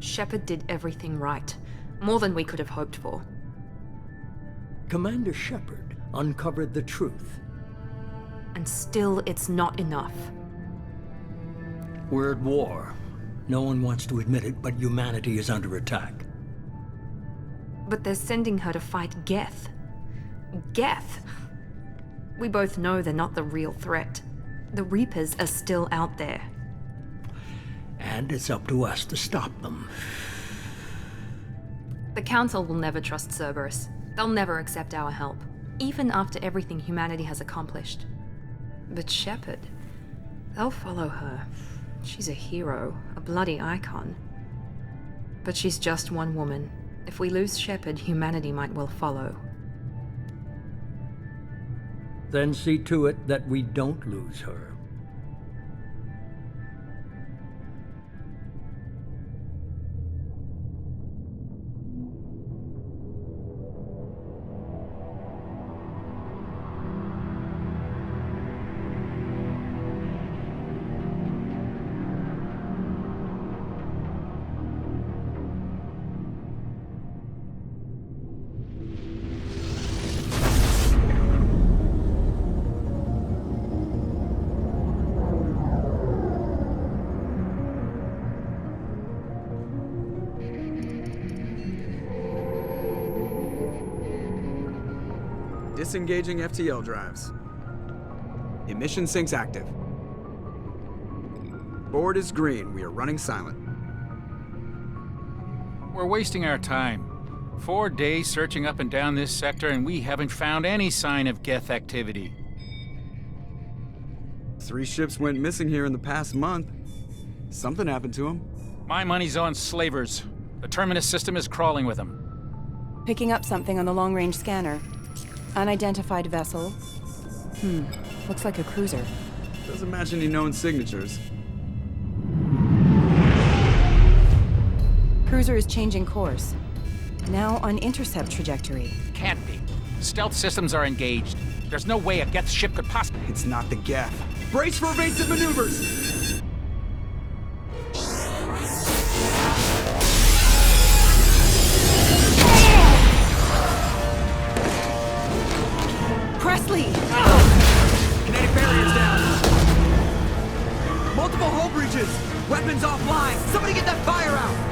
Shepard did everything right. More than we could have hoped for. Commander Shepard uncovered the truth. And still, it's not enough. We're at war. No one wants to admit it, but humanity is under attack. But they're sending her to fight Geth. Geth! We both know they're not the real threat. The Reapers are still out there. And it's up to us to stop them. The Council will never trust Cerberus. They'll never accept our help, even after everything humanity has accomplished. But Shepard, they'll follow her. She's a hero, a bloody icon. But she's just one woman. If we lose Shepard, humanity might well follow. Then see to it that we don't lose her. Disengaging FTL drives. Emission sinks active. Board is green. We are running silent. We're wasting our time. 4 days searching up and down this sector, and we haven't found any sign of Geth activity. 3 ships went missing here in the past month. Something happened to them. My money's on slavers. The Terminus system is crawling with them. Picking up something on the long-range scanner. Unidentified vessel. Looks like a cruiser. Doesn't match any known signatures. Cruiser is changing course. Now on intercept trajectory. Can't be. Stealth systems are engaged. There's no way a Geth ship could possibly... It's not the Geth. Brace for evasive maneuvers! Presley! Kinetic barriers down. Multiple hull breaches. Weapons offline. Somebody get that fire out.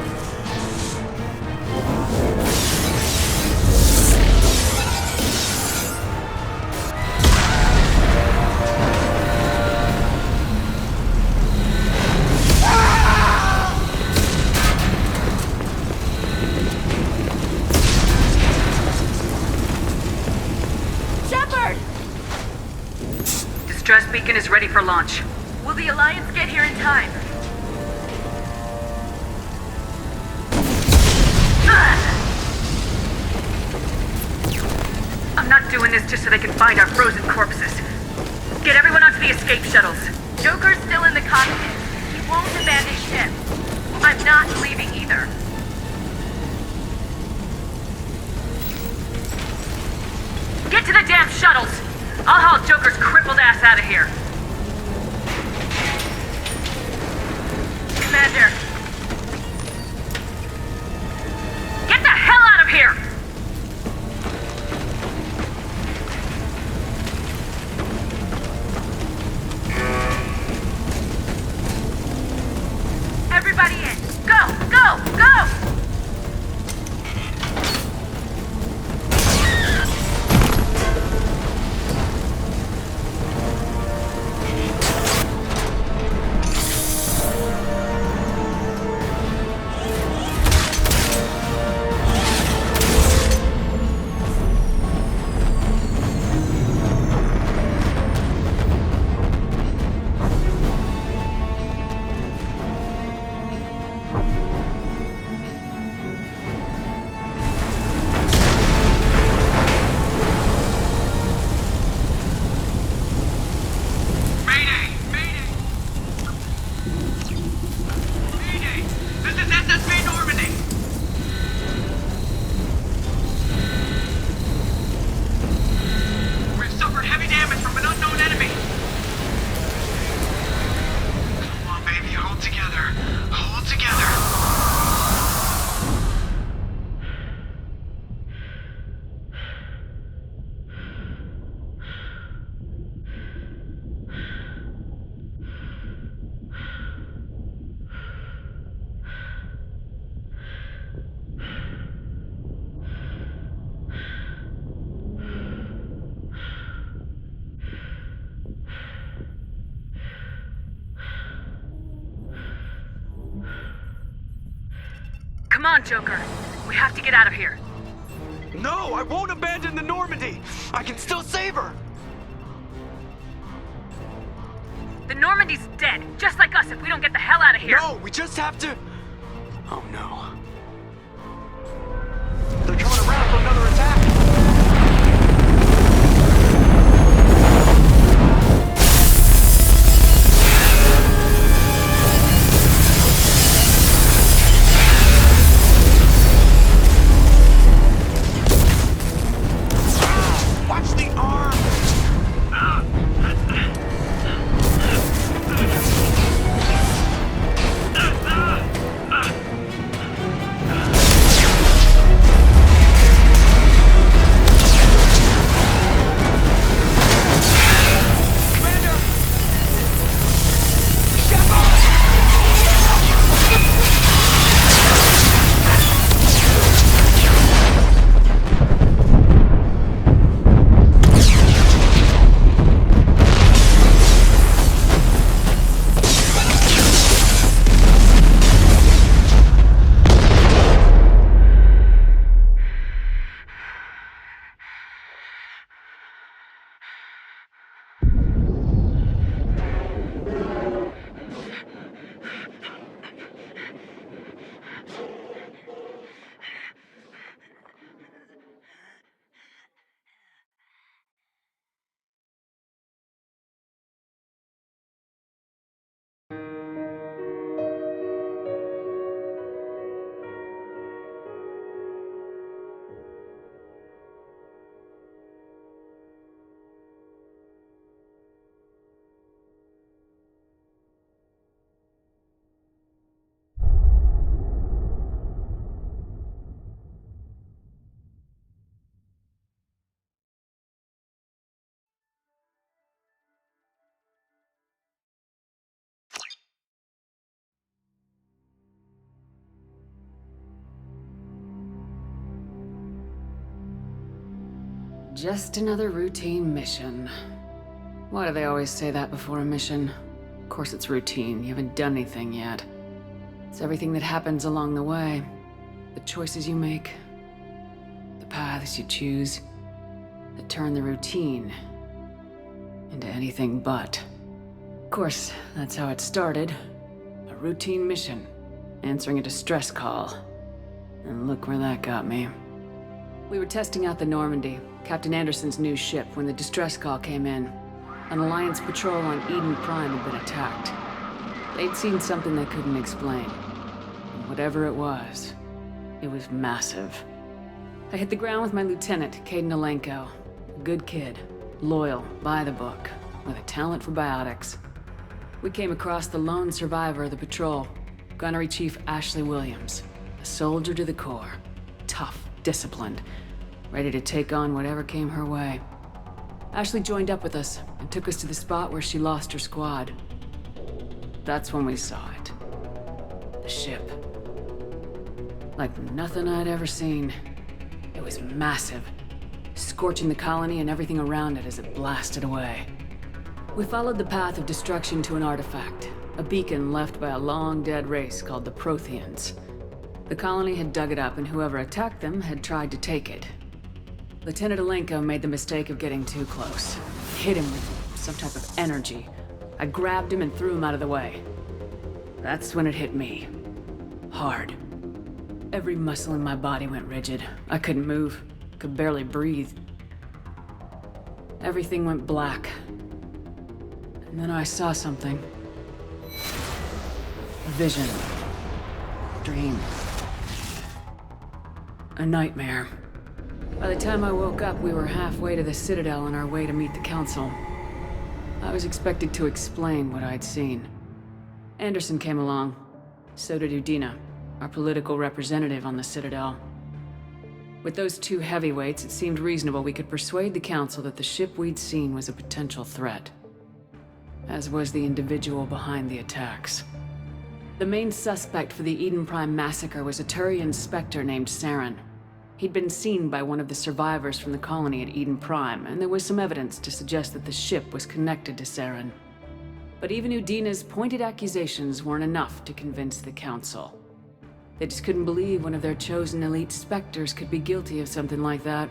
Distress beacon is ready for launch. Will the Alliance get here in time? I'm not doing this just so they can find our frozen corpses. Get everyone onto the escape shuttles. Joker's still in the cockpit. He won't abandon ship. I'm not leaving either. Get to the damn shuttles! I'll haul Joker's crippled ass out of here. Commander. Get the hell out of here! Everybody in. Go, go, go! Come on, Joker. We have to get out of here. No, I won't abandon the Normandy. I can still save her. The Normandy's dead, just like us if we don't get the hell out of here. No, we just have to... Oh no. They're coming around for another attack. Watch the arm! Just another routine mission. Why do they always say that before a mission? Of course it's routine, you haven't done anything yet. It's everything that happens along the way. The choices you make, the paths you choose, that turn the routine into anything but. Of course, that's how it started. A routine mission, answering a distress call. And look where that got me. We were testing out the Normandy, Captain Anderson's new ship, when the distress call came in. An Alliance patrol on Eden Prime had been attacked. They'd seen something they couldn't explain. And whatever it was massive. I hit the ground with my lieutenant, Caden Alenko. A good kid, loyal, by the book, with a talent for biotics. We came across the lone survivor of the patrol, Gunnery Chief Ashley Williams. A soldier to the core. Tough, disciplined, ready to take on whatever came her way. Ashley joined up with us and took us to the spot where she lost her squad. That's when we saw it. The ship. Like nothing I'd ever seen. It was massive, scorching the colony and everything around it as it blasted away. We followed the path of destruction to an artifact, a beacon left by a long-dead race called the Protheans. The colony had dug it up, and whoever attacked them had tried to take it. Lieutenant Alenko made the mistake of getting too close. Hit him with some type of energy. I grabbed him and threw him out of the way. That's when it hit me. Hard. Every muscle in my body went rigid. I couldn't move, could barely breathe. Everything went black. And then I saw something. A vision. Dream. A nightmare. By the time I woke up, we were halfway to the Citadel on our way to meet the Council. I was expected to explain what I'd seen. Anderson came along. So did Udina, our political representative on the Citadel. With those two heavyweights, it seemed reasonable we could persuade the Council that the ship we'd seen was a potential threat. As was the individual behind the attacks. The main suspect for the Eden Prime massacre was a Turian Spectre named Saren. He'd been seen by one of the survivors from the colony at Eden Prime, and there was some evidence to suggest that the ship was connected to Saren. But even Udina's pointed accusations weren't enough to convince the Council. They just couldn't believe one of their chosen elite Spectres could be guilty of something like that.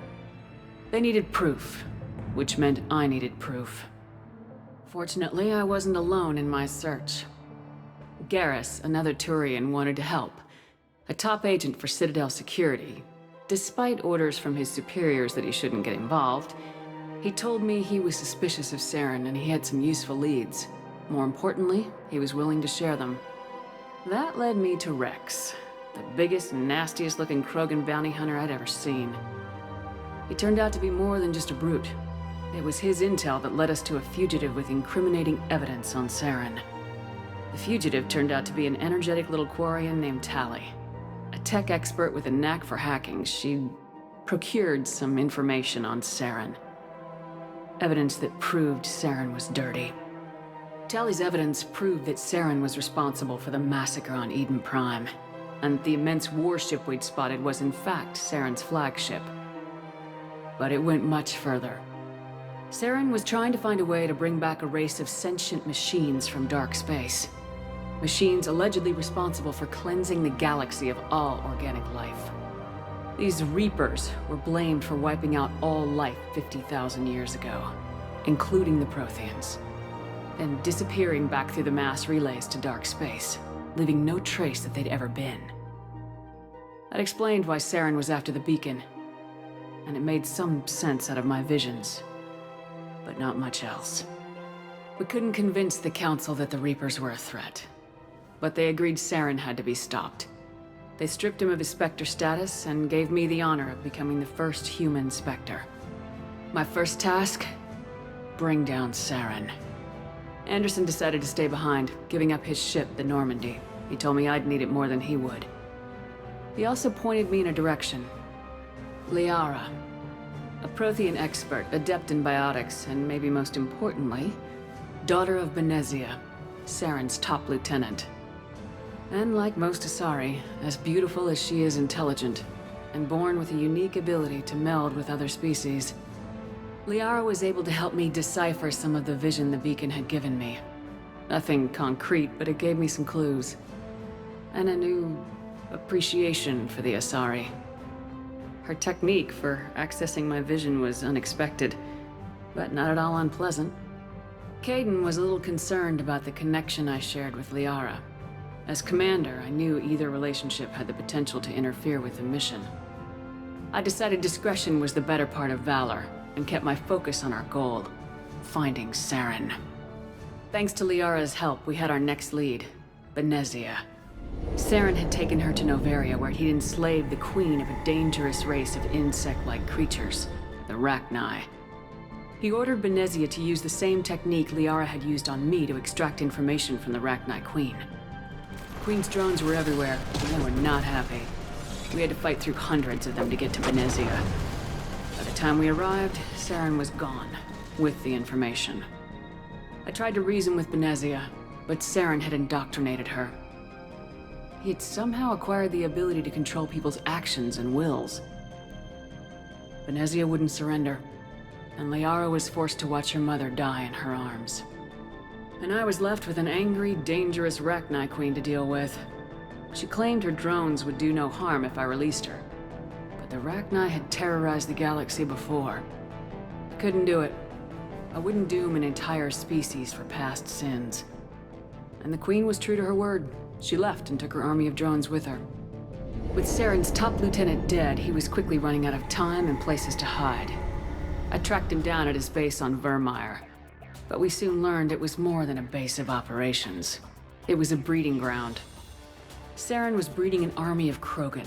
They needed proof, which meant I needed proof. Fortunately, I wasn't alone in my search. Garrus, another Turian, wanted to help. A top agent for Citadel Security. Despite orders from his superiors that he shouldn't get involved, he told me he was suspicious of Saren and he had some useful leads. More importantly, he was willing to share them. That led me to Rex, the biggest, nastiest looking Krogan bounty hunter I'd ever seen. He turned out to be more than just a brute. It was his intel that led us to a fugitive with incriminating evidence on Saren. The fugitive turned out to be an energetic little Quarian named Tally. A tech expert with a knack for hacking, she'd procured some information on Saren. Evidence that proved Saren was dirty. Tally's evidence proved that Saren was responsible for the massacre on Eden Prime, and the immense warship we'd spotted was in fact Saren's flagship. But it went much further. Saren was trying to find a way to bring back a race of sentient machines from dark space. Machines allegedly responsible for cleansing the galaxy of all organic life. These Reapers were blamed for wiping out all life 50,000 years ago, including the Protheans, and disappearing back through the mass relays to dark space, leaving no trace that they'd ever been. That explained why Saren was after the beacon, and it made some sense out of my visions, but not much else. We couldn't convince the Council that the Reapers were a threat, but they agreed Saren had to be stopped. They stripped him of his Spectre status and gave me the honor of becoming the first human Spectre. My first task? Bring down Saren. Anderson decided to stay behind, giving up his ship, the Normandy. He told me I'd need it more than he would. He also pointed me in a direction. Liara. A Prothean expert, adept in biotics, and maybe most importantly, daughter of Benezia, Saren's top lieutenant. And like most Asari, as beautiful as she is intelligent, and born with a unique ability to meld with other species, Liara was able to help me decipher some of the vision the beacon had given me. Nothing concrete, but it gave me some clues. And a new appreciation for the Asari. Her technique for accessing my vision was unexpected, but not at all unpleasant. Caden was a little concerned about the connection I shared with Liara. As commander, I knew either relationship had the potential to interfere with the mission. I decided discretion was the better part of valor, and kept my focus on our goal, finding Saren. Thanks to Liara's help, we had our next lead, Benezia. Saren had taken her to Noveria, where he'd enslaved the queen of a dangerous race of insect-like creatures, the Rachni. He ordered Benezia to use the same technique Liara had used on me to extract information from the Rachni queen. Queen's drones were everywhere, and they were not happy. We had to fight through hundreds of them to get to Benezia. By the time we arrived, Saren was gone, with the information. I tried to reason with Benezia, but Saren had indoctrinated her. He had somehow acquired the ability to control people's actions and wills. Benezia wouldn't surrender, and Liara was forced to watch her mother die in her arms. And I was left with an angry, dangerous Rachni queen to deal with. She claimed her drones would do no harm if I released her. But the Rachni had terrorized the galaxy before. I couldn't do it. I wouldn't doom an entire species for past sins. And the queen was true to her word. She left and took her army of drones with her. With Saren's top lieutenant dead, he was quickly running out of time and places to hide. I tracked him down at his base on Vermeer. But we soon learned it was more than a base of operations. It was a breeding ground. Saren was breeding an army of Krogan.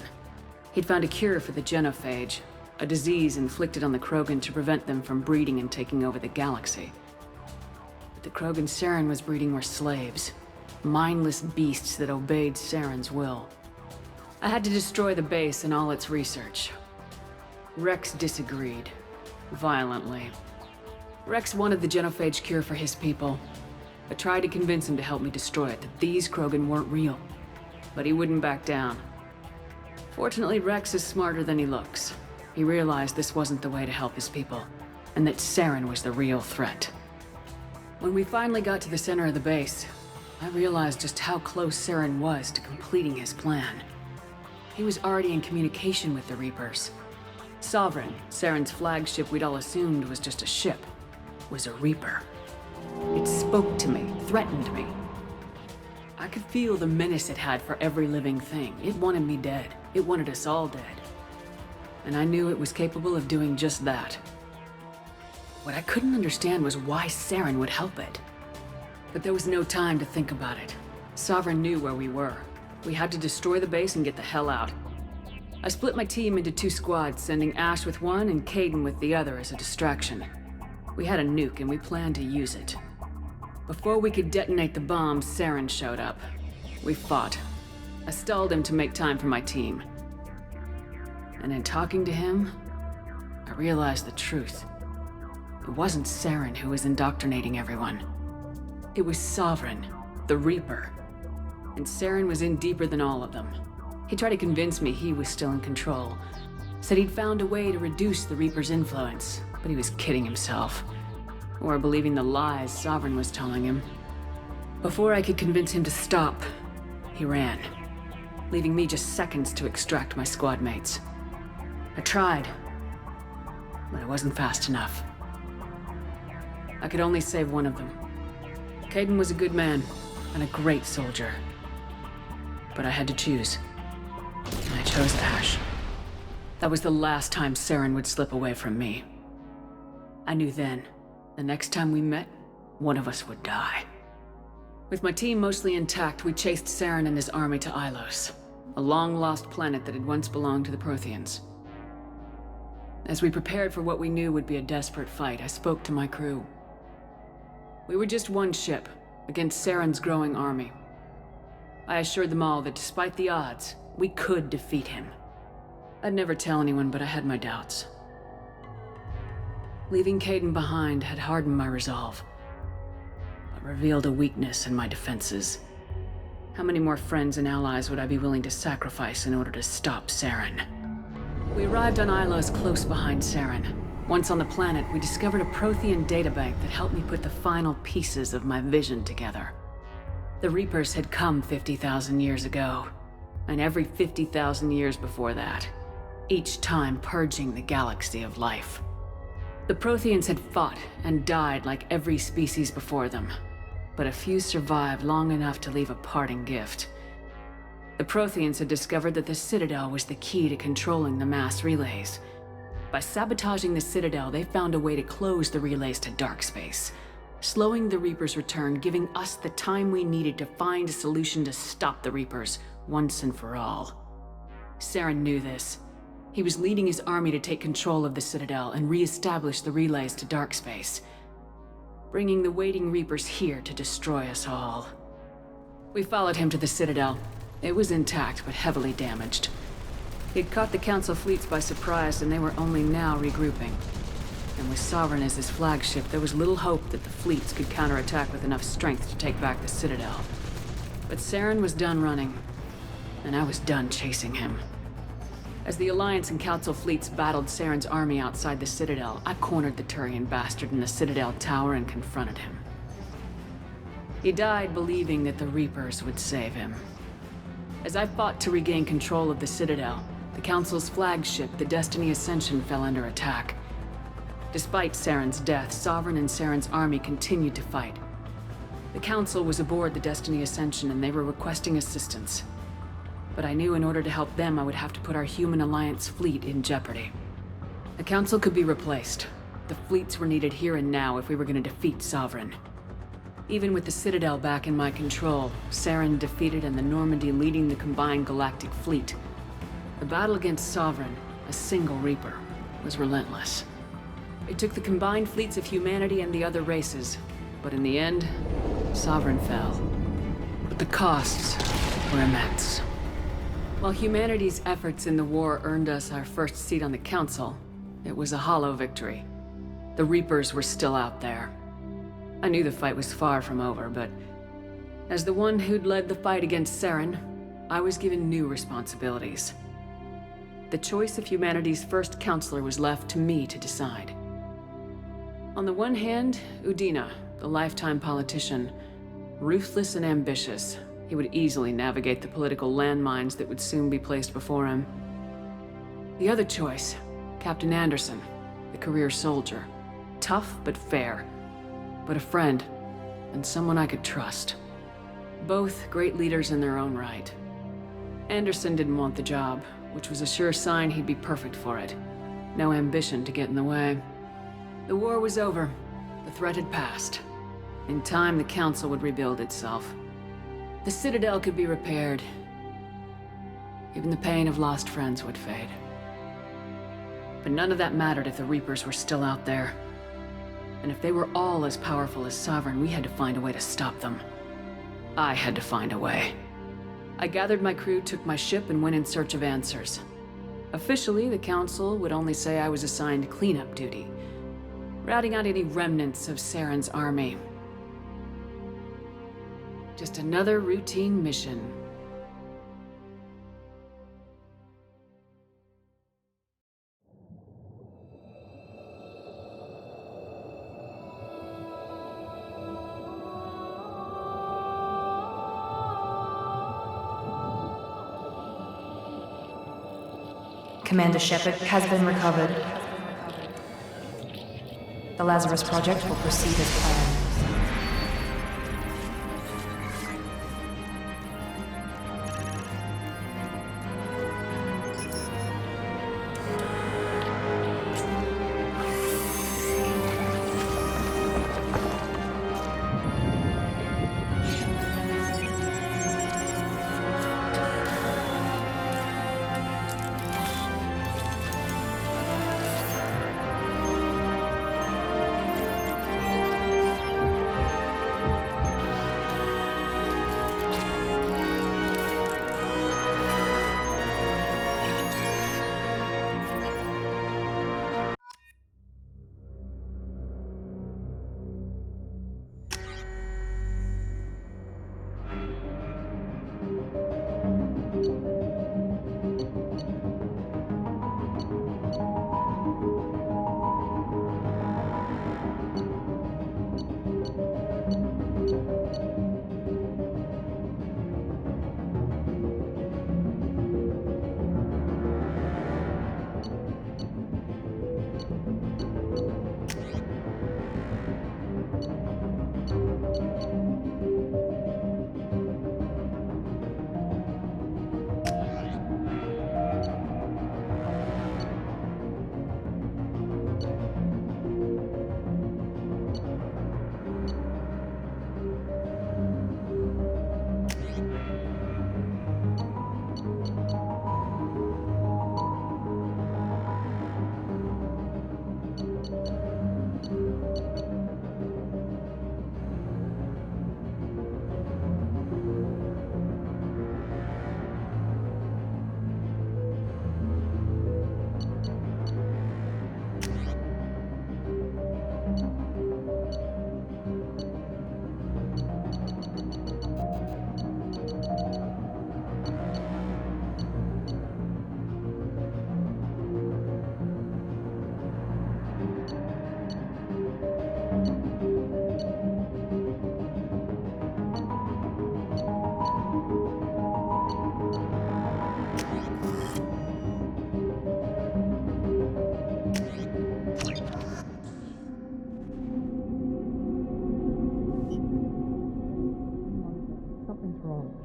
He'd found a cure for the genophage, a disease inflicted on the Krogan to prevent them from breeding and taking over the galaxy. But the Krogan Saren was breeding were slaves, mindless beasts that obeyed Saren's will. I had to destroy the base and all its research. Rex disagreed, violently. Rex wanted the genophage cure for his people. I tried to convince him to help me destroy it, that these Krogan weren't real. But he wouldn't back down. Fortunately, Rex is smarter than he looks. He realized this wasn't the way to help his people, and that Saren was the real threat. When we finally got to the center of the base, I realized just how close Saren was to completing his plan. He was already in communication with the Reapers. Sovereign, Saren's flagship we'd all assumed was just a ship, was a Reaper. It spoke to me, threatened me. I could feel the menace it had for every living thing. It wanted me dead. It wanted us all dead. And I knew it was capable of doing just that. What I couldn't understand was why Saren would help it. But there was no time to think about it. Sovereign knew where we were. We had to destroy the base and get the hell out. I split my team into 2 squads, sending Ash with one and Caden with the other as a distraction. We had a nuke and we planned to use it. Before we could detonate the bomb, Saren showed up. We fought. I stalled him to make time for my team. And in talking to him, I realized the truth. It wasn't Saren who was indoctrinating everyone. It was Sovereign, the Reaper. And Saren was in deeper than all of them. He tried to convince me he was still in control. Said he'd found a way to reduce the Reaper's influence, but he was kidding himself. Or believing the lies Sovereign was telling him. Before I could convince him to stop, he ran, leaving me just seconds to extract my squad mates. I tried, but I wasn't fast enough. I could only save one of them. Caden was a good man and a great soldier. But I had to choose. And I chose Ash. That was the last time Saren would slip away from me. I knew then, the next time we met, one of us would die. With my team mostly intact, we chased Saren and his army to Ilos, a long-lost planet that had once belonged to the Protheans. As we prepared for what we knew would be a desperate fight, I spoke to my crew. We were just one ship, against Saren's growing army. I assured them all that despite the odds, we could defeat him. I'd never tell anyone, but I had my doubts. Leaving Caden behind had hardened my resolve, but revealed a weakness in my defenses. How many more friends and allies would I be willing to sacrifice in order to stop Saren? We arrived on Ilos close behind Saren. Once on the planet, we discovered a Prothean databank that helped me put the final pieces of my vision together. The Reapers had come 50,000 years ago, and every 50,000 years before that, each time purging the galaxy of life. The Protheans had fought and died like every species before them, but a few survived long enough to leave a parting gift. The Protheans had discovered that the Citadel was the key to controlling the mass relays. By sabotaging the Citadel, they found a way to close the relays to dark space, slowing the Reapers' return, giving us the time we needed to find a solution to stop the Reapers once and for all. Saren knew this. He was leading his army to take control of the Citadel and re-establish the relays to dark space, bringing the waiting Reapers here to destroy us all. We followed him to the Citadel. It was intact, but heavily damaged. He'd caught the Council fleets by surprise, and they were only now regrouping. And with Sovereign as his flagship, there was little hope that the fleets could counterattack with enough strength to take back the Citadel. But Saren was done running, and I was done chasing him. As the Alliance and Council fleets battled Saren's army outside the Citadel, I cornered the Turian bastard in the Citadel tower and confronted him. He died believing that the Reapers would save him. As I fought to regain control of the Citadel, the Council's flagship, the Destiny Ascension, fell under attack. Despite Saren's death, Sovereign and Saren's army continued to fight. The Council was aboard the Destiny Ascension and they were requesting assistance. But I knew in order to help them, I would have to put our human Alliance fleet in jeopardy. The Council could be replaced. The fleets were needed here and now if we were going to defeat Sovereign. Even with the Citadel back in my control, Saren defeated and the Normandy leading the combined galactic fleet. The battle against Sovereign, a single Reaper, was relentless. It took the combined fleets of humanity and the other races, but in the end, Sovereign fell. But the costs were immense. While humanity's efforts in the war earned us our first seat on the Council, it was a hollow victory. The Reapers were still out there. I knew the fight was far from over, but as the one who'd led the fight against Saren, I was given new responsibilities. The choice of humanity's first counselor was left to me to decide. On the one hand, Udina, the lifetime politician, ruthless and ambitious. he would easily navigate the political landmines that would soon be placed before him. The other choice, Captain Anderson, the career soldier. Tough but fair. But a friend, and someone I could trust. Both great leaders in their own right. Anderson didn't want the job, which was a sure sign he'd be perfect for it. No ambition to get in the way. The war was over. The threat had passed. In time, the Council would rebuild itself. The Citadel could be repaired. Even the pain of lost friends would fade. But none of that mattered if the Reapers were still out there. And if they were all as powerful as Sovereign, we had to find a way to stop them. I had to find a way. I gathered my crew, took my ship, and went in search of answers. Officially, the Council would only say I was assigned cleanup duty, routing out any remnants of Saren's army. Just another routine mission. Commander Shepard has been recovered. The Lazarus Project will proceed as planned.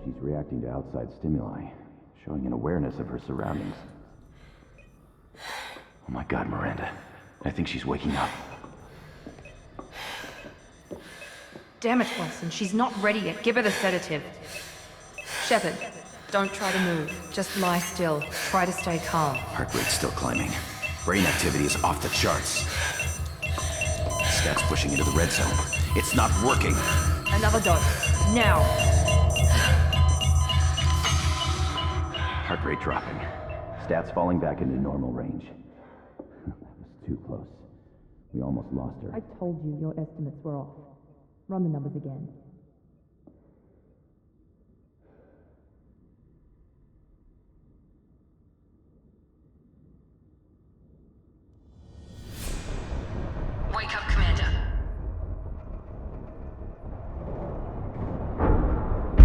She's reacting to outside stimuli, showing an awareness of her surroundings. Oh my God, Miranda. I think she's waking up. Damn it, Wilson, she's not ready yet. Give her the sedative. Shepard, don't try to move. Just lie still. Try to stay calm. Heart rate's still climbing. Brain activity is off the charts. Stats pushing into the red zone. It's not working. Another dose. Now. Heart rate dropping. Stats falling back into normal range. That was too close. We almost lost her. I told you your estimates were off. Run the numbers again. Wake up, Commander.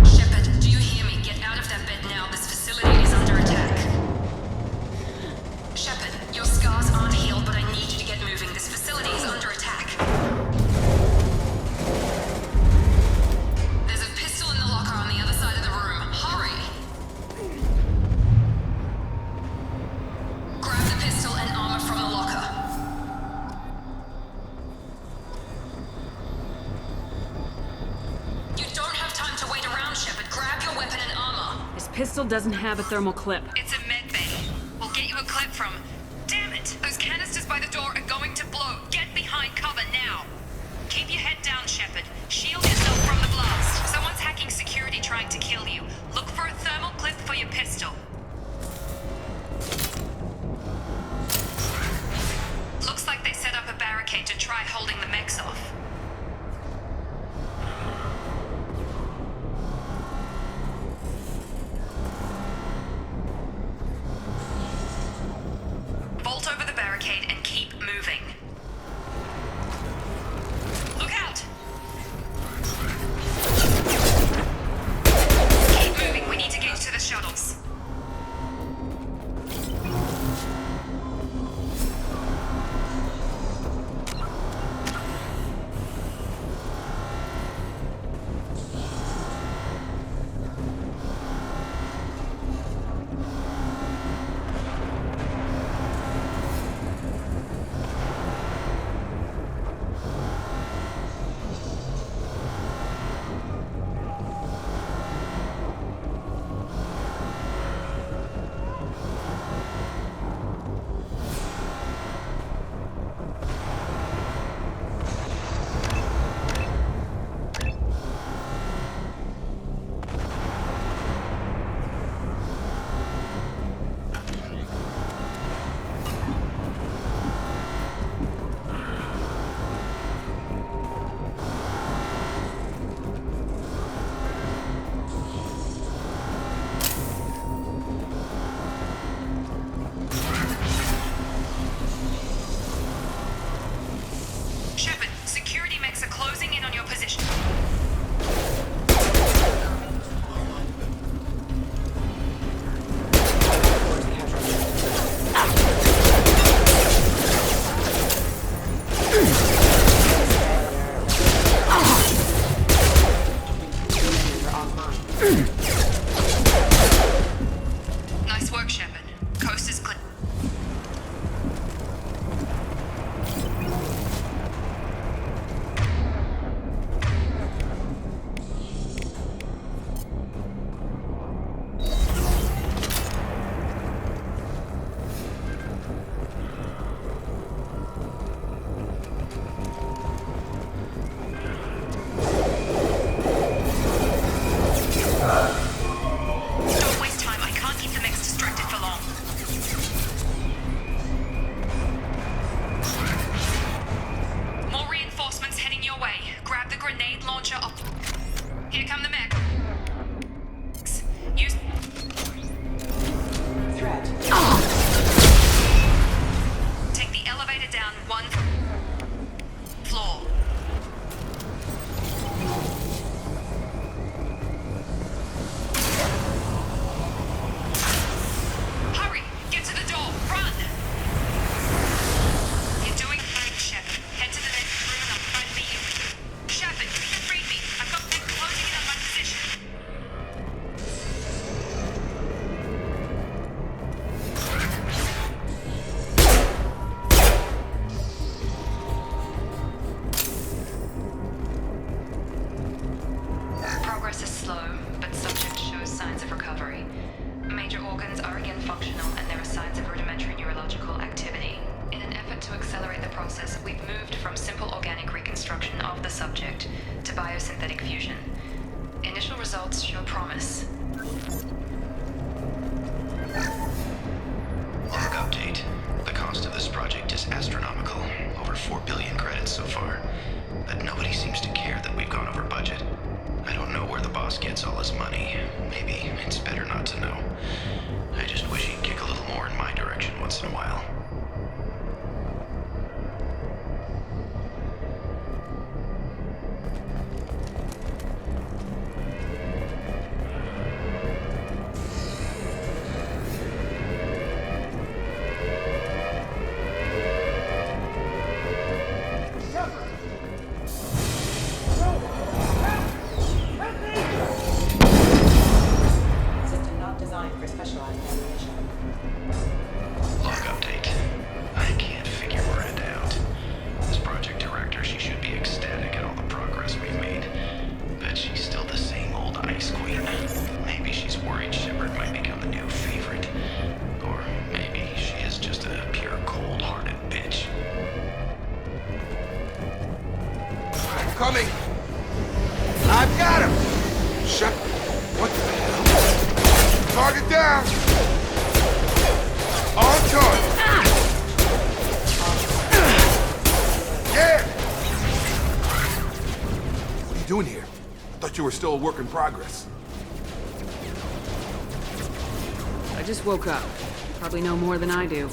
Shepard, do you pistol doesn't have a thermal clip. It's a med bay. We'll get you a clip from... Damn it! Those canisters by the door are going to blow. Get behind cover now. Keep your head down, Shepard. Shield yourself from the blast. Someone's hacking security trying to kill you. Look for a thermal clip for your pistol. Looks like they set up a barricade to try holding the mechs off. Vault over the barricade and keep moving. Look out! Keep moving, we need to get to the shuttles. coming! I've got him! Shut... What the hell? Target down! On target! Yeah! What are you doing here? I thought you were still a work in progress. I just woke up. You probably know more than I do.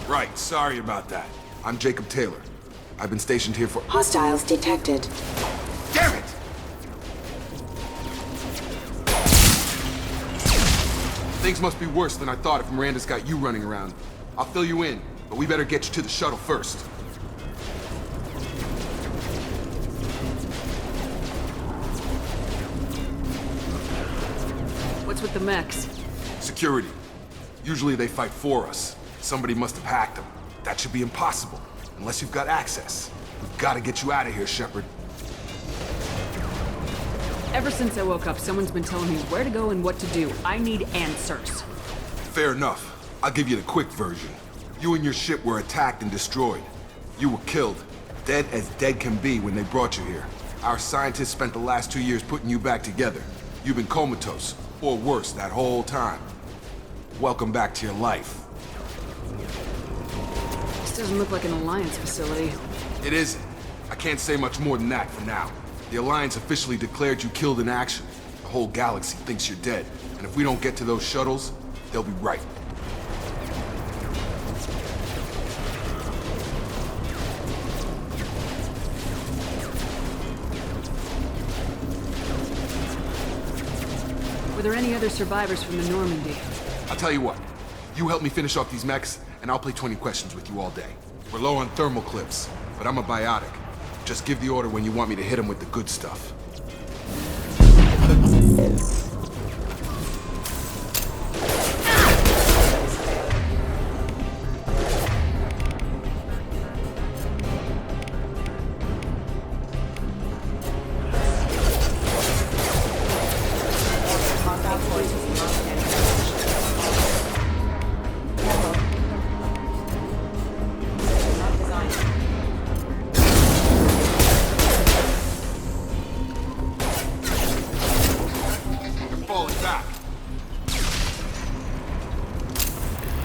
Right, sorry about that. I'm Jacob Taylor. I've been stationed here for... Hostiles detected. Damn it! Things must be worse than I thought if Miranda's got you running around. I'll fill you in, but we better get you to the shuttle first. What's with the mechs? Security. Usually they fight for us. Somebody must have hacked them. That should be impossible, unless you've got access. We've got to get you out of here, Shepard. Ever since I woke up, someone's been telling me where to go and what to do. I need answers. Fair enough. I'll give you the quick version. You and your ship were attacked and destroyed. You were killed. Dead as dead can be when they brought you here. Our scientists spent the last 2 years putting you back together. You've been comatose, or worse, that whole time. Welcome back to your life. This doesn't look like an Alliance facility. It isn't. I can't say much more than that for now. The Alliance officially declared you killed in action. The whole galaxy thinks you're dead. And if we don't get to those shuttles, they'll be right. Were there any other survivors from the Normandy? I'll tell you what. You help me finish off these mechs, and I'll play 20 questions with you all day. We're low on thermal clips, but I'm a biotic. Just give the order when you want me to hit them with the good stuff.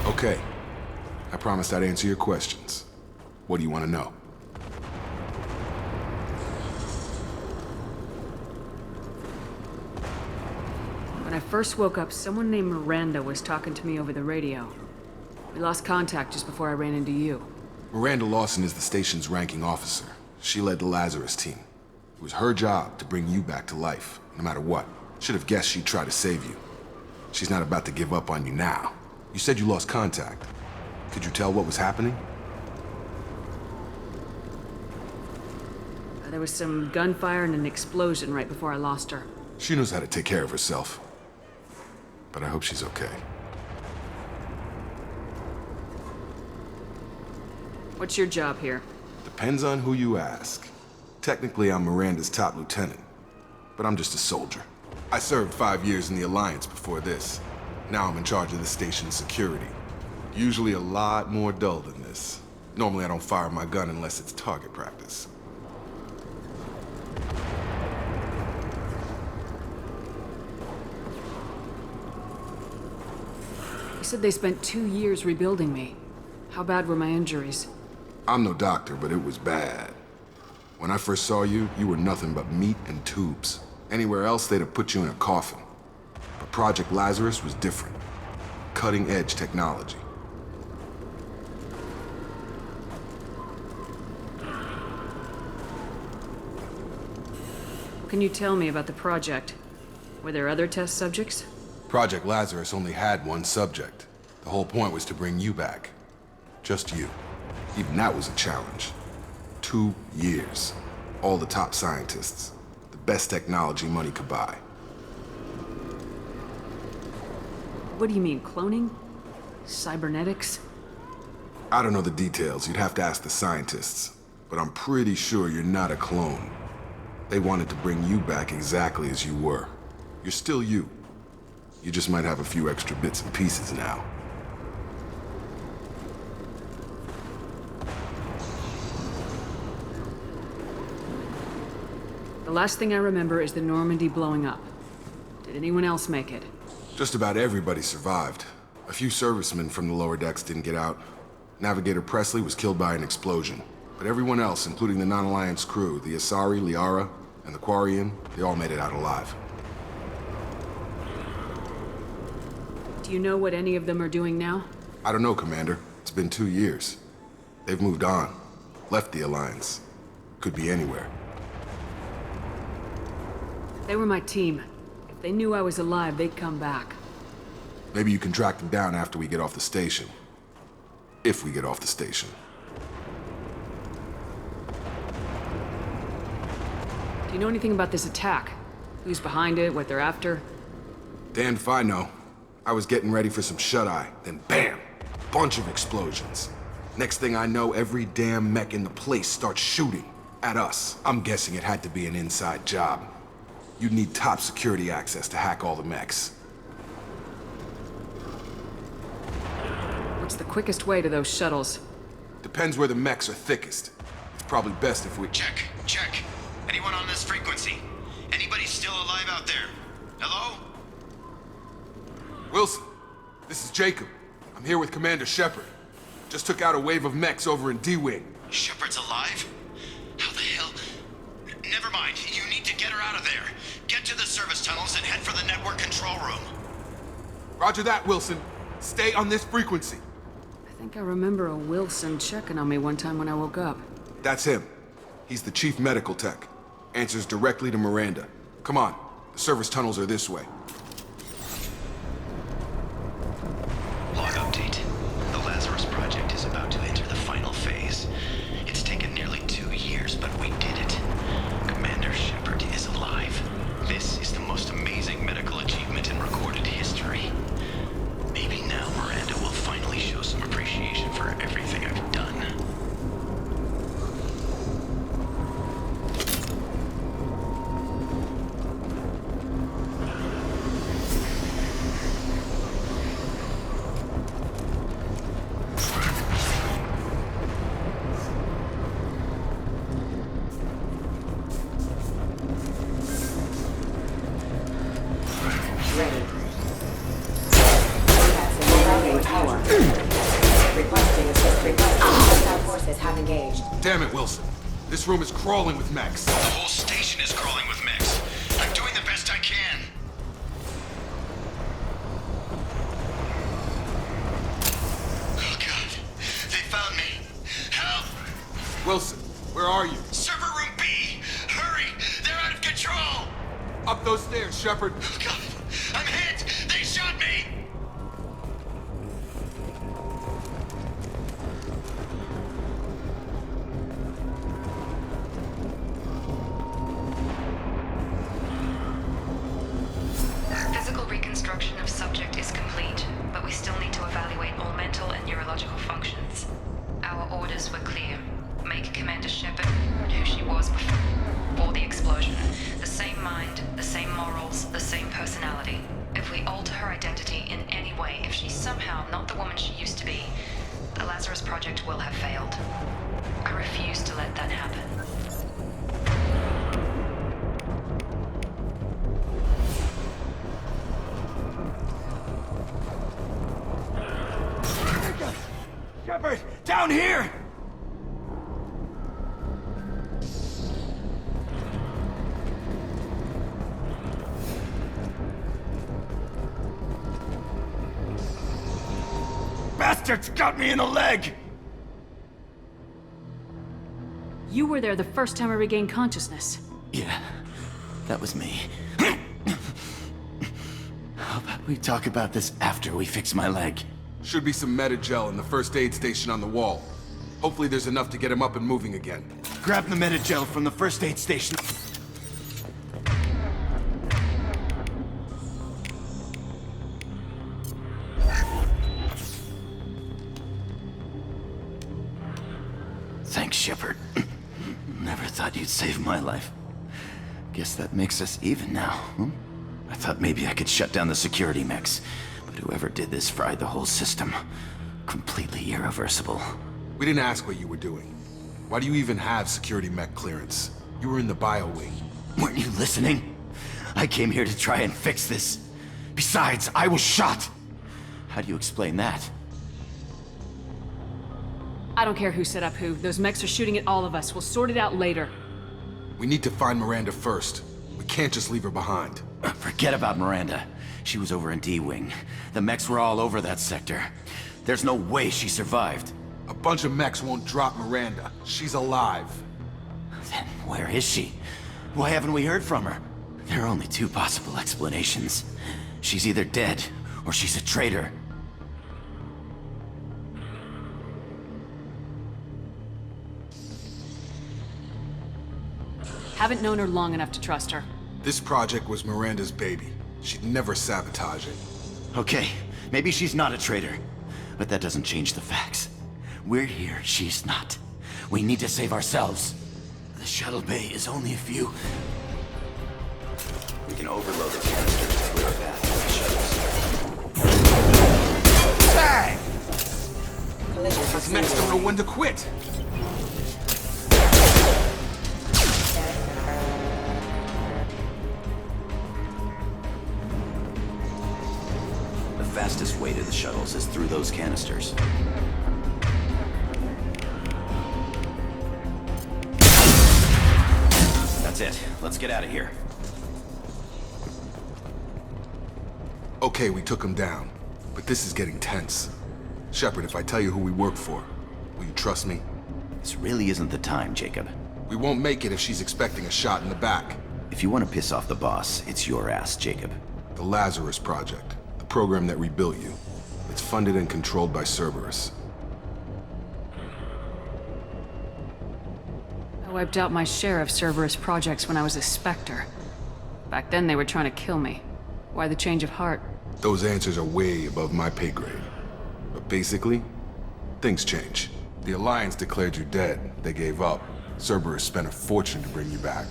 Okay. I promised I'd answer your questions. What do you want to know? When I first woke up, someone named Miranda was talking to me over the radio. We lost contact just before I ran into you. Miranda Lawson is the station's ranking officer. She led the Lazarus team. It was her job to bring you back to life, no matter what. Should have guessed she'd try to save you. She's not about to give up on you now. You said you lost contact. Could you tell what was happening? There was some gunfire and an explosion right before I lost her. She knows how to take care of herself. But I hope she's okay. What's your job here? Depends on who you ask. Technically, I'm Miranda's top lieutenant. But I'm just a soldier. I served 5 years in the Alliance before this. Now I'm in charge of the station's security. Usually a lot more dull than this. Normally I don't fire my gun unless it's target practice. You said they spent 2 years rebuilding me. How bad were my injuries? I'm no doctor, but it was bad. When I first saw you, you were nothing but meat and tubes. Anywhere else, they'd have put you in a coffin. But Project Lazarus was different. Cutting-edge technology. What can you tell me about the project? Were there other test subjects? Project Lazarus only had one subject. The whole point was to bring you back. Just you. Even that was a challenge. 2 years. All the top scientists. The best technology money could buy. What do you mean, cloning? Cybernetics? I don't know the details. You'd have to ask the scientists. But I'm pretty sure you're not a clone. They wanted to bring you back exactly as you were. You're still you. You just might have a few extra bits and pieces now. The last thing I remember is the Normandy blowing up. Did anyone else make it? Just about everybody survived. A few servicemen from the lower decks didn't get out. Navigator Presley was killed by an explosion. But everyone else, including the non-Alliance crew, the Asari, Liara, and the Quarian, they all made it out alive. Do you know what any of them are doing now? I don't know, Commander. It's been 2 years. They've moved on. Left the Alliance. Could be anywhere. They were my team. If they knew I was alive, they'd come back. Maybe you can track them down after we get off the station. If we get off the station. Do you know anything about this attack? Who's behind it, what they're after? Damned if I know. I was getting ready for some shut-eye, then bam! Bunch of explosions. Next thing I know, every damn mech in the place starts shooting at us. I'm guessing it had to be an inside job. You'd need top security access to hack all the mechs. What's the quickest way to those shuttles? Depends where the mechs are thickest. It's probably best if we... Check. Anyone on this frequency? Anybody still alive out there? Hello? Wilson, this is Jacob. I'm here with Commander Shepard. Just took out a wave of mechs over in D-Wing. Shepard's alive? How the hell? Never mind. You need to get her out of there. Get to the service tunnels and head for the network control room. Roger that, Wilson. Stay on this frequency. I think I remember a Wilson checking on me one time when I woke up. That's him. He's the chief medical tech. Answers directly to Miranda. Come on. The service tunnels are this way. Log update. The Lazarus Project is about to enter the final phase. It's taken nearly 2 years, but we did it. Commander Shepard is alive. This is the most amazing medical achievement in recorded history. Maybe now Miranda will finally show some appreciation for everything I've done. Damn it, Wilson. This room is crawling with mechs. The whole station is crawling with mechs. I'm doing the best I can. Oh God, they found me. Help! Wilson, where are you? Server room B! Hurry! They're out of control! Up those stairs, Shepard. Oh God, I'm hit! They shot me! Physical reconstruction of subject is complete, but we still need to evaluate all mental and neurological functions. Our orders were clear. Make Commander Shepard who she was before the explosion. The same mind, the same morals, the same personality. If we alter her identity in any way, if she's somehow not the woman she used to be, the Lazarus Project will have failed. I refuse to let that happen. Shepard, down here! Bastards got me in the leg! You were there the first time I regained consciousness. Yeah, that was me. How about we talk about this after we fix my leg? Should be some Metagel in the first aid station on the wall. Hopefully there's enough to get him up and moving again. Grab the Metagel from the first aid station. Thanks, Shepard. Never thought you'd save my life. Guess that makes us even now, huh? I thought maybe I could shut down the security mechs, but whoever did this fried the whole system. Completely irreversible. We didn't ask what you were doing. Why do you even have security mech clearance? You were in the bio wing. Weren't you listening? I came here to try and fix this. Besides, I was shot. How do you explain that? I don't care who set up who. Those mechs are shooting at all of us. We'll sort it out later. We need to find Miranda first. We can't just leave her behind. Forget about Miranda. She was over in D-Wing. The mechs were all over that sector. There's no way she survived. A bunch of mechs won't drop Miranda. She's alive. Then where is she? Why haven't we heard from her? There are only two possible explanations. She's either dead, or she's a traitor. Haven't known her long enough to trust her. This project was Miranda's baby. She'd never sabotage it. Okay, maybe she's not a traitor. But that doesn't change the facts. We're here, she's not. We need to save ourselves. The shuttle bay is only a few... We can overload the canister to clear a path for the shuttles. Bang! These mechs don't know when to quit. The fastest way to the shuttles is through those canisters. That's it. Let's get out of here. Okay, we took him down. But this is getting tense. Shepard, if I tell you who we work for, will you trust me? This really isn't the time, Jacob. We won't make it if she's expecting a shot in the back. If you want to piss off the boss, it's your ass, Jacob. The Lazarus Project. The program that rebuilt you. It's funded and controlled by Cerberus. I wiped out my share of Cerberus projects when I was a Spectre. Back then they were trying to kill me. Why the change of heart? Those answers are way above my pay grade. But basically, things change. The Alliance declared you dead. They gave up. Cerberus spent a fortune to bring you back.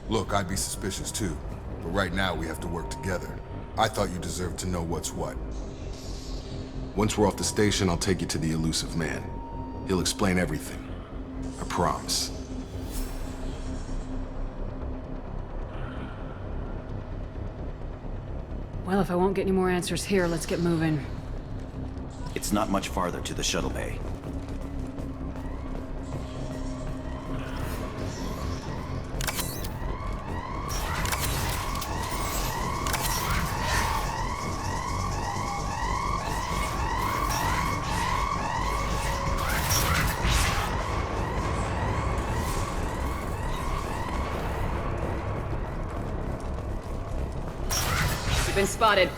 Look, I'd be suspicious too. But right now we have to work together. I thought you deserved to know what's what. Once we're off the station, I'll take you to the elusive man. He'll explain everything. I promise. Well, if I won't get any more answers here, let's get moving. It's not much farther to the shuttle bay. You've been spotted.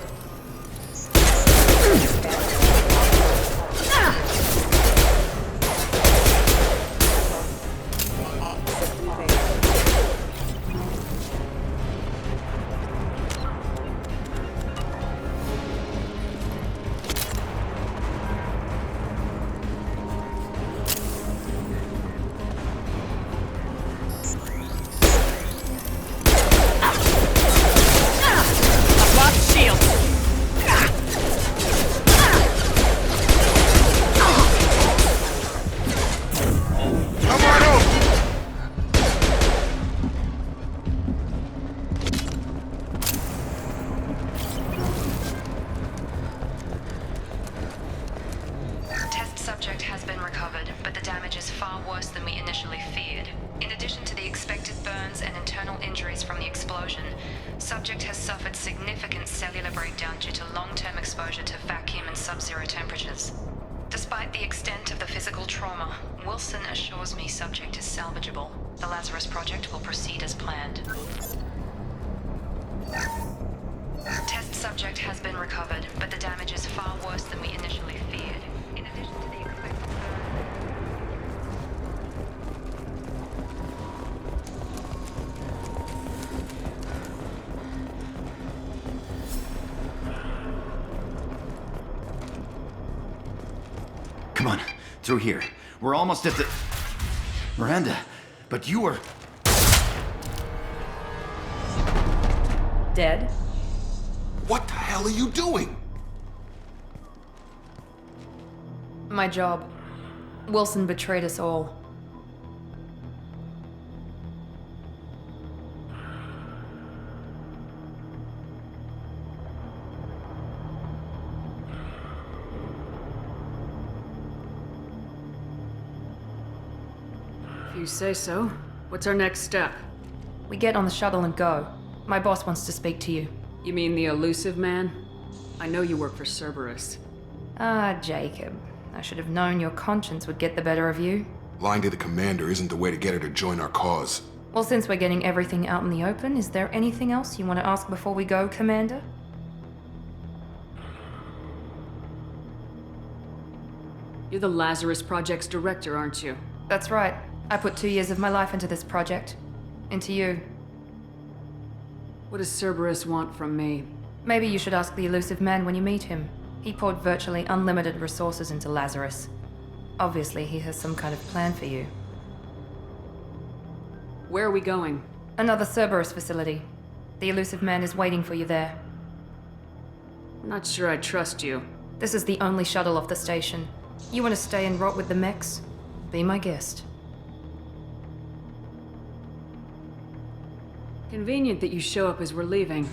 Subject has been recovered, but the damage is far worse than we initially feared. In addition to the expected burns and internal injuries from the explosion, subject has suffered significant cellular breakdown due to long-term exposure to vacuum and sub-zero temperatures. Despite the extent of the physical trauma, Wilson assures me subject is salvageable. The Lazarus Project will proceed as planned. Test subject has been recovered, but the damage is far worse than we initially feared. In addition to the expected Come on, through here. We're almost at the... Miranda, but you were... Dead? What the hell are you doing? My job. Wilson betrayed us all. you say so. What's our next step? We get on the shuttle and go. My boss wants to speak to you. You mean the elusive man? I know you work for Cerberus. Ah, Jacob. I should have known your conscience would get the better of you. Lying to the commander isn't the way to get her to join our cause. Well, since we're getting everything out in the open, is there anything else you want to ask before we go, Commander? You're the Lazarus Project's director, aren't you? That's right. I put 2 years of my life into this project. Into you. What does Cerberus want from me? Maybe you should ask the elusive man when you meet him. He poured virtually unlimited resources into Lazarus. Obviously, he has some kind of plan for you. Where are we going? Another Cerberus facility. The elusive man is waiting for you there. I'm not sure I trust you. This is the only shuttle off the station. You want to stay and rot with the mechs? Be my guest. Convenient that you show up as we're leaving.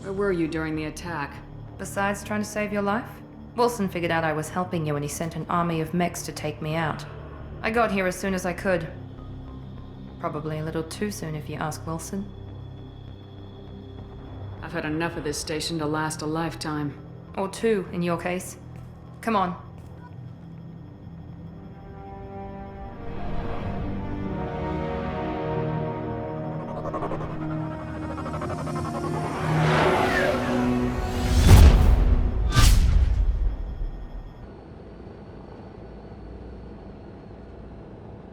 Where were you during the attack? Besides trying to save your life, Wilson figured out I was helping you and he sent an army of mechs to take me out. I got here as soon as I could. Probably a little too soon if you ask Wilson. I've had enough of this station to last a lifetime. Or 2, in your case. Come on.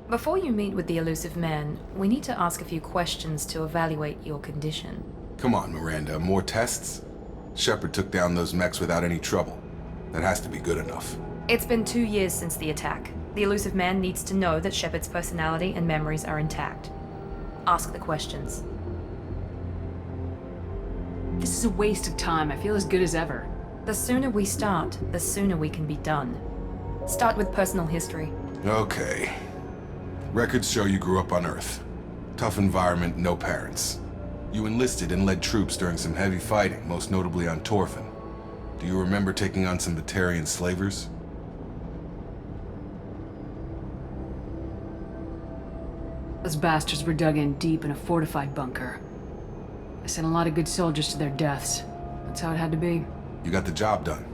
Before you meet with the elusive man, we need to ask a few questions to evaluate your condition. Come on, Miranda, more tests? Shepard took down those mechs without any trouble. That has to be good enough. It's been 2 years since the attack. The elusive man needs to know that Shepard's personality and memories are intact. Ask the questions. This is a waste of time. I feel as good as ever. The sooner we start, the sooner we can be done. Start with personal history. Okay. Records show you grew up on Earth. Tough environment, no parents. You enlisted and led troops during some heavy fighting, most notably on Torfin. Do you remember taking on some Batarian slavers? Those bastards were dug in deep in a fortified bunker. I sent a lot of good soldiers to their deaths. That's how it had to be. You got the job done.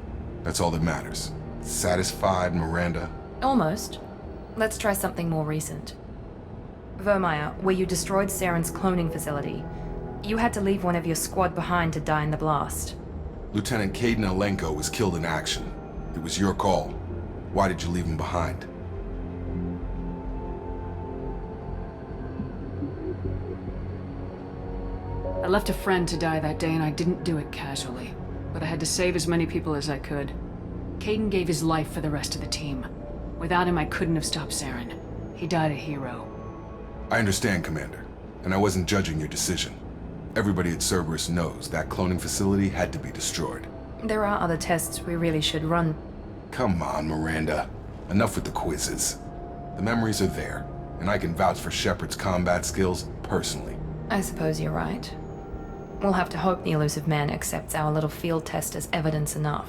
That's all that matters. Satisfied, Miranda? Almost. Let's try something more recent. Vermeer, where you destroyed Saren's cloning facility, you had to leave one of your squad behind to die in the blast. Lieutenant Caden Alenko was killed in action. It was your call. Why did you leave him behind? I left a friend to die that day and I didn't do it casually. But I had to save as many people as I could. Caden gave his life for the rest of the team. Without him, I couldn't have stopped Saren. He died a hero. I understand, Commander, and I wasn't judging your decision. Everybody at Cerberus knows that cloning facility had to be destroyed. There are other tests we really should run. Come on, Miranda. Enough with the quizzes. The memories are there, and I can vouch for Shepard's combat skills personally. I suppose you're right. We'll have to hope the elusive man accepts our little field test as evidence enough.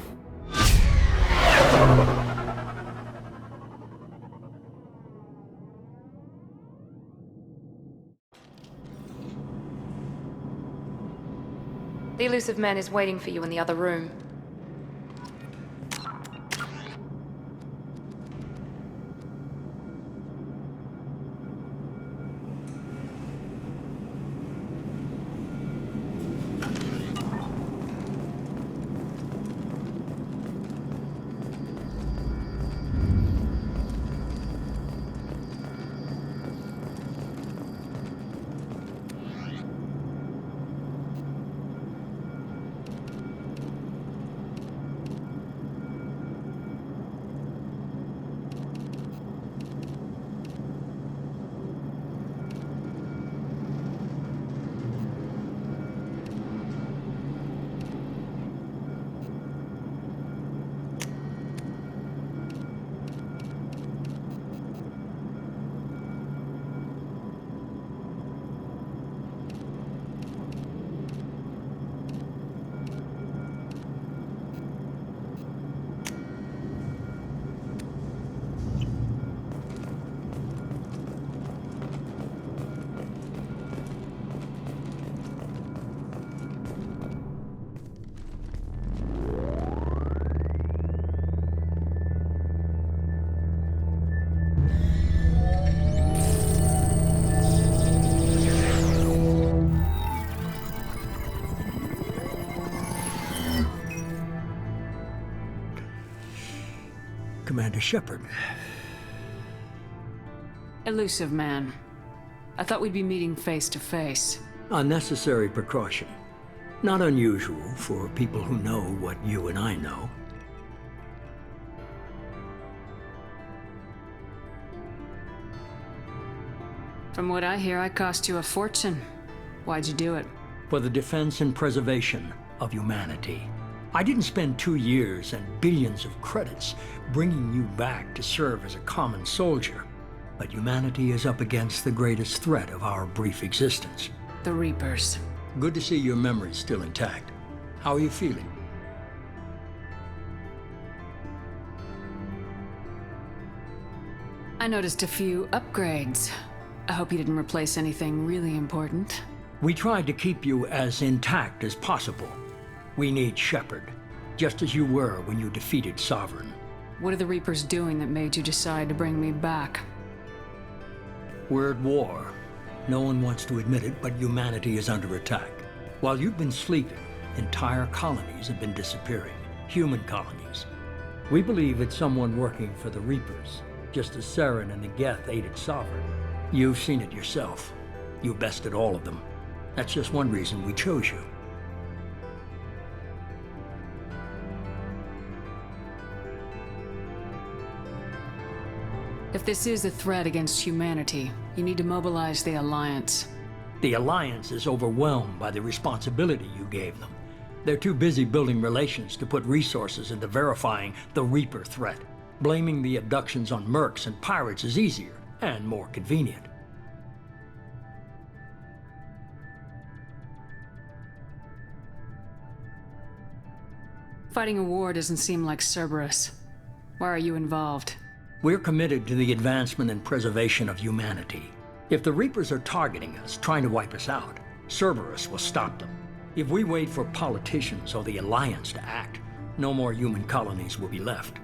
The elusive man is waiting for you in the other room. Commander Shepard. Elusive man. I thought we'd be meeting face to face. A necessary precaution. Not unusual for people who know what you and I know. From what I hear, I cost you a fortune. Why'd you do it? For the defense and preservation of humanity. I didn't spend 2 years and billions of credits bringing you back to serve as a common soldier. But humanity is up against the greatest threat of our brief existence. The Reapers. Good to see your memory's still intact. How are you feeling? I noticed a few upgrades. I hope you didn't replace anything really important. We tried to keep you as intact as possible. We need Shepard, just as you were when you defeated Sovereign. What are the Reapers doing that made you decide to bring me back? We're at war. No one wants to admit it, but humanity is under attack. While you've been sleeping, entire colonies have been disappearing. Human colonies. We believe it's someone working for the Reapers, just as Saren and the Geth aided Sovereign. You've seen it yourself. You bested all of them. That's just one reason we chose you. If this is a threat against humanity, you need to mobilize the Alliance. The Alliance is overwhelmed by the responsibility you gave them. They're too busy building relations to put resources into verifying the Reaper threat. Blaming the abductions on mercs and pirates is easier and more convenient. Fighting a war doesn't seem like Cerberus. Why are you involved? We're committed to the advancement and preservation of humanity. If the Reapers are targeting us, trying to wipe us out, Cerberus will stop them. If we wait for politicians or the Alliance to act, no more human colonies will be left.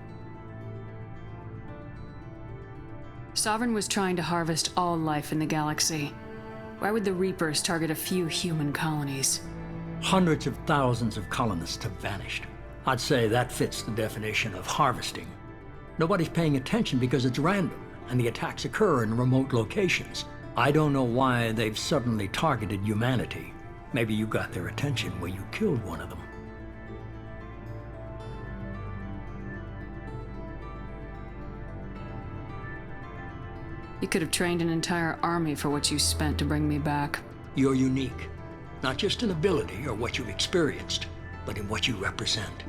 Sovereign was trying to harvest all life in the galaxy. Why would the Reapers target a few human colonies? Hundreds of thousands of colonists have vanished. I'd say that fits the definition of harvesting. Nobody's paying attention because it's random, and the attacks occur in remote locations. I don't know why they've suddenly targeted humanity. Maybe you got their attention when you killed one of them. You could have trained an entire army for what you spent to bring me back. You're unique. Not just in ability or what you've experienced, but in what you represent.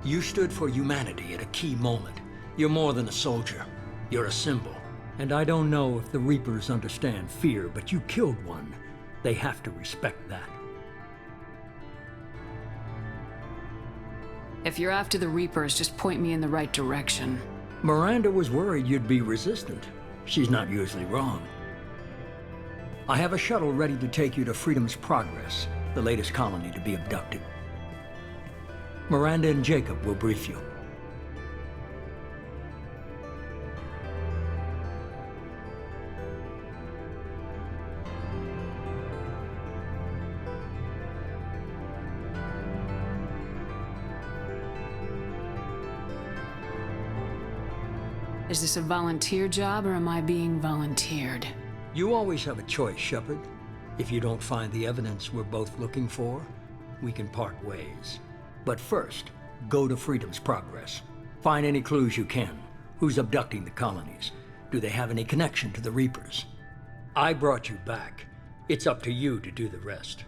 You stood for humanity at a key moment. You're more than a soldier. You're a symbol. And I don't know if the Reapers understand fear, but you killed one. They have to respect that. If you're after the Reapers, just point me in the right direction. Miranda was worried you'd be resistant. She's not usually wrong. I have a shuttle ready to take you to Freedom's Progress, the latest colony to be abducted. Miranda and Jacob will brief you. Is this a volunteer job, or am I being volunteered? You always have a choice, Shepard. If you don't find the evidence we're both looking for, we can part ways. But first, go to Freedom's Progress. Find any clues you can. Who's abducting the colonies? Do they have any connection to the Reapers? I brought you back. It's up to you to do the rest.